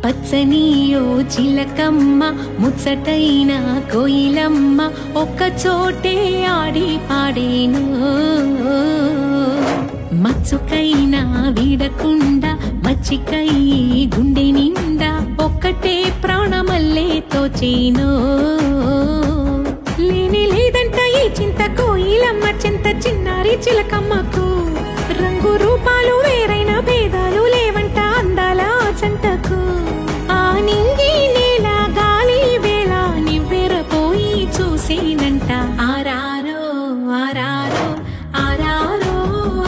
పచ్చని ఓ చిలకమ్మ ముచ్చటైన కోయిలమ్మ ఒక్క చోటే ఆడి పాడేను మచ్చుకైనా వీడకుండా మచ్చికై గుండె నిండా ఒక్కటే ప్రాణమల్లే తోచేను లేని లేదంట ఈ చింత కోయిలమ్మ చింత చిన్నారి చిలకమ్మకు రంగు రూపాలు వేరైన భేదాలు లేవంట అందాల జంటకు ఆ నింగి నేల గాలి వేళ నివ్వెరపోయి చూసేనంట ఆరారో ఆరారో ఆరారో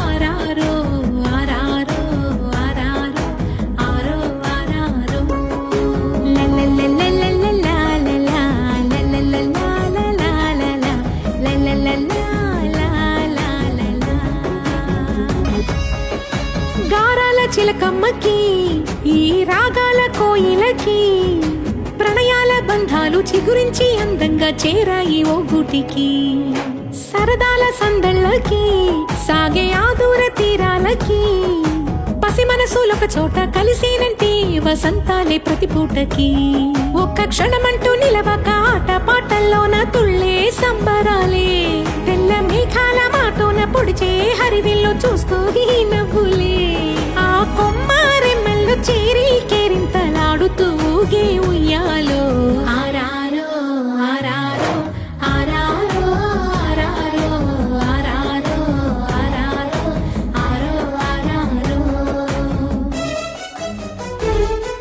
ఆరారో ఆరారో ఆరారో ఆరో ఆరారో గారాల చిలకమ్మకి ఈ రాగాల కోయిలకి ప్రణయాల బంధాలు చిగురించి అందంగా చేరాయి ఓ గుటికి సరదాల సందళ్ళకి సాగే ఆదూర తీరాలకి పసి మనసులొక చోట కలిసేనంటే వసంతాలే ప్రతి పూటకి ఒక్క క్షణమంటూ నిలవక ఆట పాటల్లోన తుళ్ళే సంబరాలే తెల్ల మేఘాల మాటోన పొడిచే హరివిల్లు చూస్తూ ఈ నవ్వు